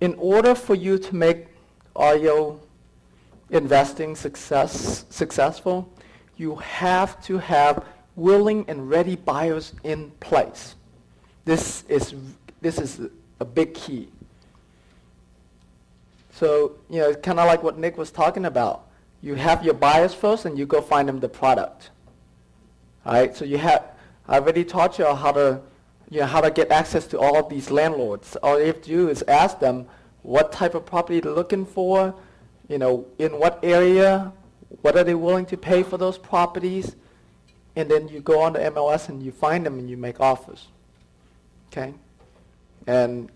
in order for you to make REO investing successful, you have to have willing and ready buyers in place. This is a big key. So, kind of like what Nick was talking about. You have your buyers first, and you go find them the product. All right. So I already taught you how to get access to all of these landlords. All you have to do is ask them what type of property they're looking for, in what area, what are they willing to pay for those properties, and then you go on to MLS and you find them and you make offers. Okay. And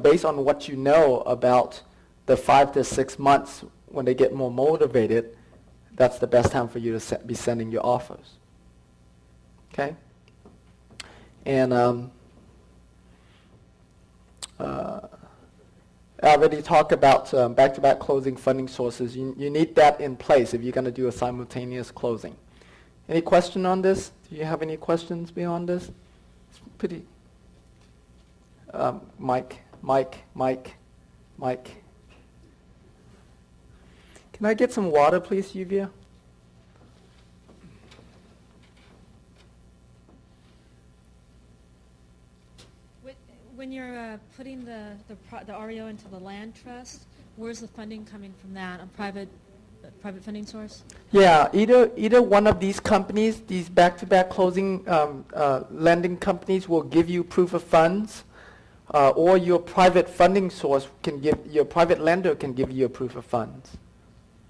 based on what you know about the 5 to 6 months when they get more motivated, that's the best time for you to be sending your offers. Okay? And I already talked about back-to-back closing funding sources. You need that in place if you're going to do a simultaneous closing. Any question on this? Do you have any questions beyond this? It's pretty... Mike. Can I get some water, please, Yuvia? When you're putting the REO into the land trust, where's the funding coming from that? A private funding source? Yeah, either one of these companies, these back-to-back closing lending companies, will give you proof of funds, or your private funding source your private lender can give you a proof of funds.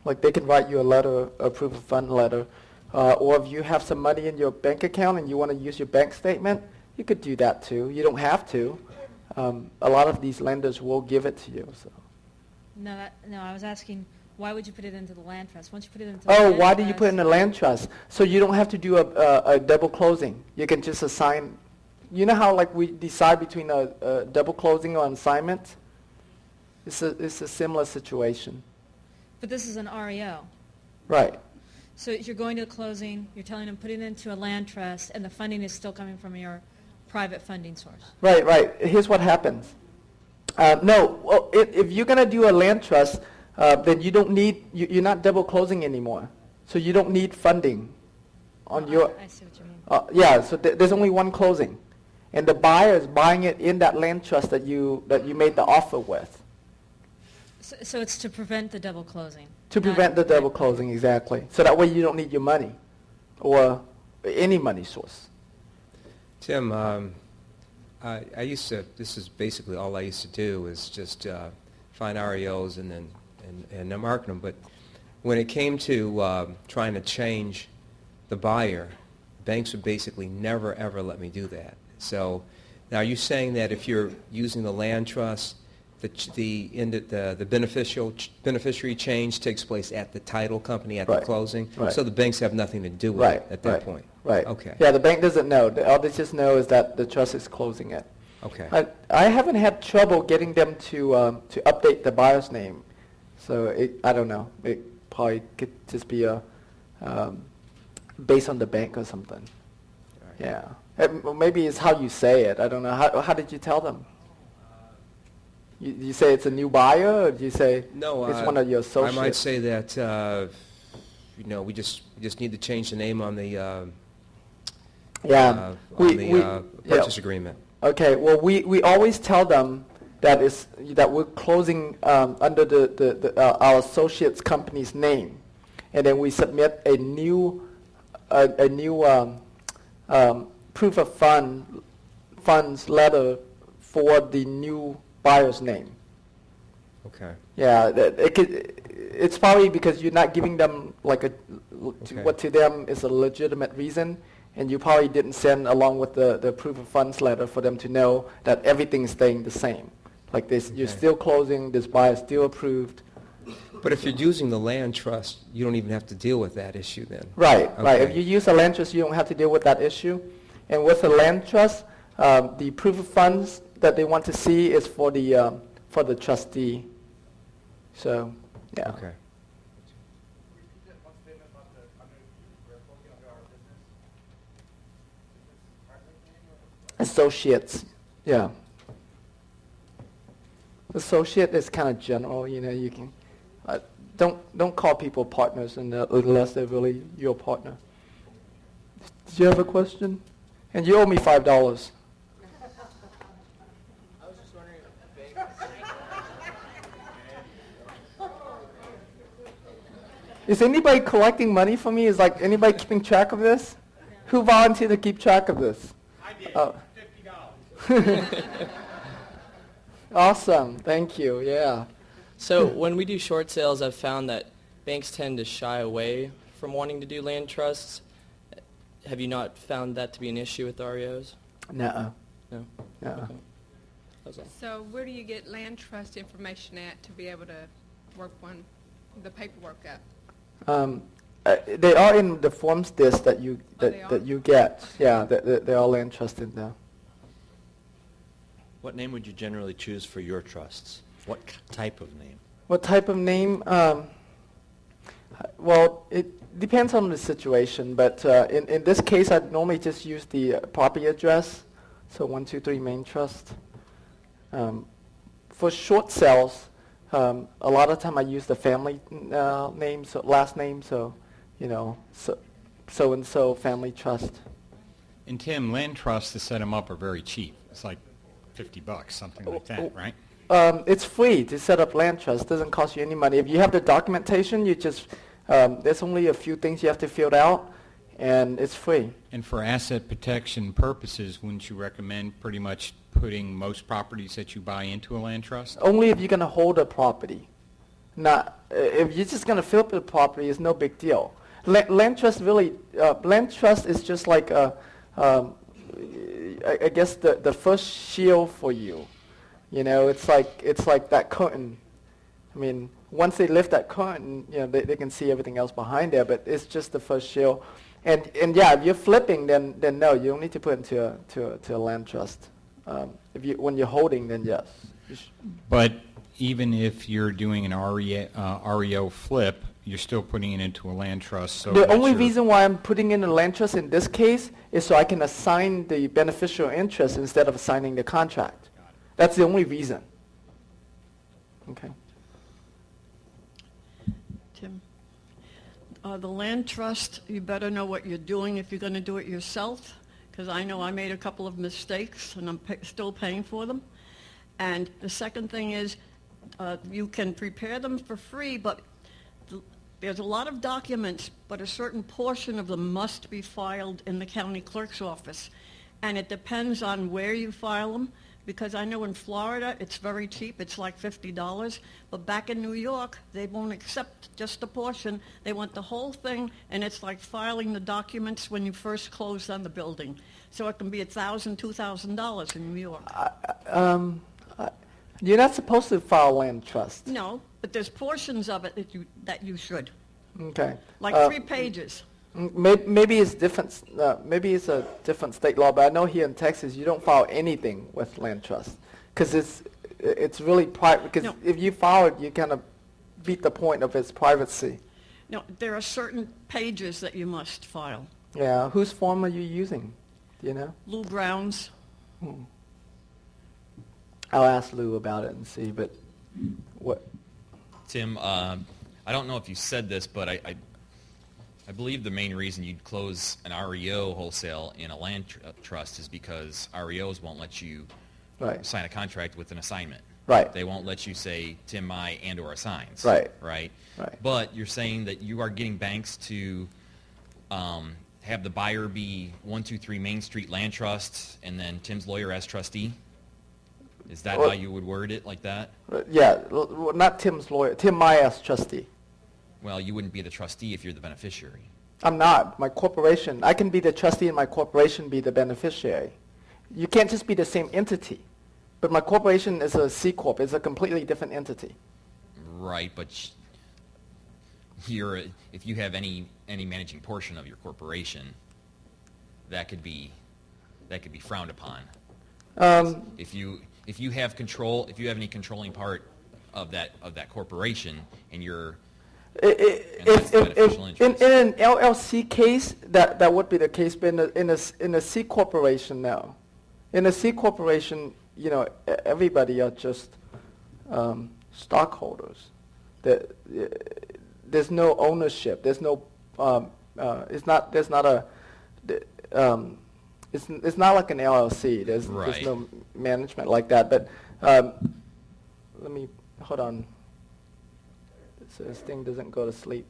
Like they can write you a letter, a proof of fund letter, or if you have some money in your bank account and you want to use your bank statement, you could do that too. You don't have to. A lot of these lenders will give it to you. So. No, I was asking, why would you put it into the land trust? Once you put it into the land why trust, do you put it in the land trust? So you don't have to do a double closing. You can just assign. You know how like we decide between a double closing or assignment? It's a similar situation. But this is an REO. Right. So if you're going to a closing, you're telling them put it into a land trust, and the funding is still coming from your private funding source. Right. Here's what happens. If you're going to do a land trust, then you don't need, you're not double closing anymore. So you don't need funding on your... I see what you mean. So there's only one closing. And the buyer is buying it in that land trust that you made the offer with. So it's to prevent the double closing. To prevent the double closing, exactly. So that way you don't need your money or any money source. Tim, I used to, this is basically all I used to do is just find REOs and then market them. But when it came to trying to change the buyer, banks would basically never, ever let me do that. So now are you saying that if you're using the land trust, the beneficiary change takes place at the title company at the closing? Right. So the banks have nothing to do with it at that point? Right. Okay. Yeah, the bank doesn't know. All they just know is that the trust is closing it. Okay. I haven't had trouble getting them to update the buyer's name. So I don't know. It probably could just be based on the bank or something. Right. Yeah. Maybe it's how you say it. I don't know. How did you tell them? You say it's a new buyer, or do you say it's one of your associates? I might say that we just need to change the name on the purchase agreement. Okay. Well, we always tell them that we're closing under our associate's company's name, and then we submit a new proof of funds letter for the new buyer's name. Okay. Yeah, it's probably because you're not giving them what to them is a legitimate reason, and you probably didn't send along with the proof of funds letter for them to know that everything's staying the same. Like this, you're still closing, this buyer is still approved. But if you're using the land trust, you don't even have to deal with that issue then. Right. If you use a land trust, you don't have to deal with that issue. And with a land trust, the proof of funds that they want to see is for the trustee. So, yeah. Okay. Associates, yeah. Associate is kind of general, you know, you can, don't call people partners unless they're really your partner. Did you have a question? And you owe me $5. I was just wondering if banks. Is anybody collecting money for me? Is like anybody keeping track of this? Who volunteered to keep track of this? I did. Oh. $50. Awesome, thank you, yeah. So when we do short sales, I've found that banks tend to shy away from wanting to do land trusts. Have you not found that to be an issue with REOs? Nuh-uh, No. nuh-uh. Okay. That's all. So where do you get land trust information at to be able to work the paperwork up? They are in the forms disc that you they are? that you get. Yeah, they're all land trust in there. What name would you generally choose for your trusts? What type of name? What type of name? Well, it depends on the situation, but in this case, I'd normally just use the property address, so 123 Main Trust. For short sales, a lot of time I use the family name, so last name, so you know, so and so Family Trust. And Tim, land trusts to set them up are very cheap. It's like $50, something like that, right? It's free to set up land trust. It doesn't cost you any money. If you have the documentation, you just there's only a few things you have to fill out, and it's free. And for asset protection purposes, wouldn't you recommend pretty much putting most properties that you buy into a land trust? Only if you're going to hold a property. Not if you're just going to fill up the property, it's no big deal. Land trust really, land trust is just like I guess the first shield for you. You know, it's like that curtain. I mean, once they lift that curtain, you know, they can see everything else behind there, but it's just the first shield. And yeah, if you're flipping, then no, you don't need to put into a land trust. When you're holding, then yes. But even if you're doing an REO flip, you're still putting it into a land trust. So The that only you're- reason why I'm putting in a land trust in this case is so I can assign the beneficial interest instead of signing the contract. That's the only reason. Okay. Tim, the land trust, you better know what you're doing if you're going to do it yourself, because I know I made a couple of mistakes and I'm still paying for them. And the second thing is, you can prepare them for free, but there's a lot of documents, but a certain portion of them must be filed in the county clerk's office. And it depends on where you file them, because I know in Florida it's very cheap, it's like $50, but back in New York they won't accept just a portion, they want the whole thing, and it's like filing the documents when you first close on the building. So it can be $1,000, $2,000 in New York. You're not supposed to file land trust. No, but there's portions of it that you should, Okay. like 3 pages. Maybe it's different. Maybe it's a different state law, but I know here in Texas you don't file anything with land trust because it's really private. Because No. if you file it, you kind of beat the point of its privacy. No, there are certain pages that you must file. Yeah. Whose form are you using? Do you know? Lou Brown's. I'll ask Lou about it and see. But what? Tim, I don't know if you said this, but I believe the main reason you'd close an REO wholesale in a land trust is because REOs won't let you Right. sign a contract with an assignment. Right. They won't let you say Tim My and or assigns. Right. Right. Right. But you're saying that you are getting banks to have the buyer be 123 Main Street Land Trust and then Tim's lawyer as trustee? Is that Well- how you would word it, like that? Yeah. Not Tim's lawyer. Tim Myers, trustee. Well, you wouldn't be the trustee if you're the beneficiary. I'm not. My corporation. I can be the trustee and my corporation be the beneficiary. You can't just be the same entity. But my corporation is a C Corp. It's a completely different entity. Right, but if you have any managing portion of your corporation, that could be frowned upon. If you have control, if you have any controlling part of that corporation, and you're that's the beneficial In interest. an LLC case, that would be the case, but in a C corporation, no. In a C corporation, you know, everybody are just stockholders. There's no ownership. There's no. It's not. There's not a. It's not like an LLC. There's Right. no management like that. But let me hold on. So this thing doesn't go to sleep.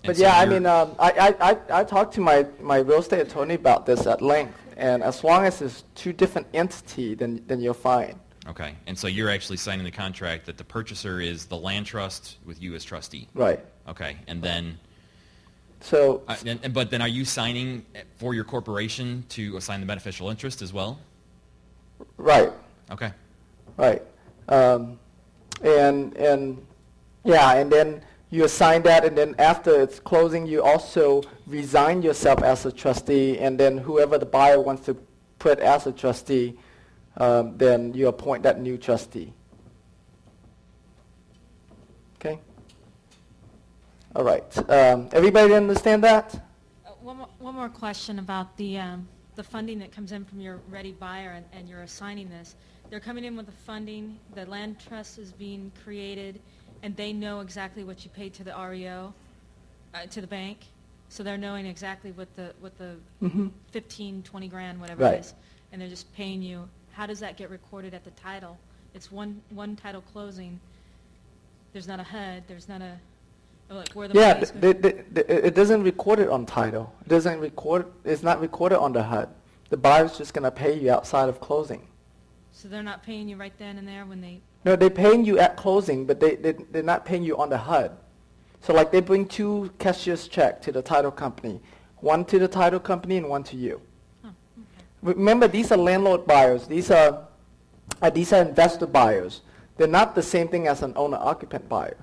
And But so yeah, I you're- mean, I talked to my real estate attorney about this at length, and as long as it's two different entities, then you're fine. Okay, and so you're actually signing the contract that the purchaser is the land trust with you as trustee. Right. Okay, and then, So but then are you signing for your corporation to assign the beneficial interest as well? right. Okay. Right. And yeah, and then you assign that, and then after it's closing, you also resign yourself as a trustee, and then whoever the buyer wants to put as a trustee, then you appoint that new trustee. Okay? All right. Everybody understand that? One more question about the funding that comes in from your ready buyer and you're assigning this. They're coming in with the funding, the land trust is being created, and they know exactly what you paid to the REO, to the bank, so they're knowing exactly what the 15, 20 grand, whatever Right. it is, and they're just paying you. How does that get recorded at the title? It's one title closing. There's not a HUD. There's not a like where the Yeah, money's going. it doesn't record it on title. It doesn't record. It's not recorded on the HUD. The buyer's just gonna pay you outside of closing. So they're not paying you right then and there when they. No, they're paying you at closing, but they're not paying you on the HUD. So like they bring two cashier's check to the title company, one to the title company and one to you. Oh, okay. Remember, these are landlord buyers. These are investor buyers. They're not the same thing as an owner-occupant buyer.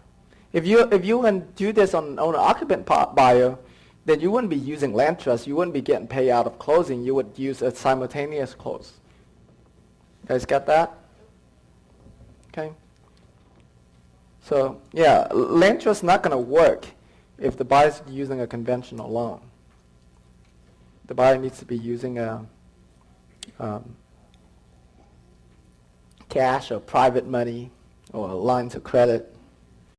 If you can do this on an owner-occupant buyer, then you wouldn't be using land trust. You wouldn't be getting paid out of closing. You would use a simultaneous close. You guys got that? Okay. So yeah, land trust is not going to work if the buyer's using a conventional loan. The buyer needs to be using a cash or private money or lines of credit.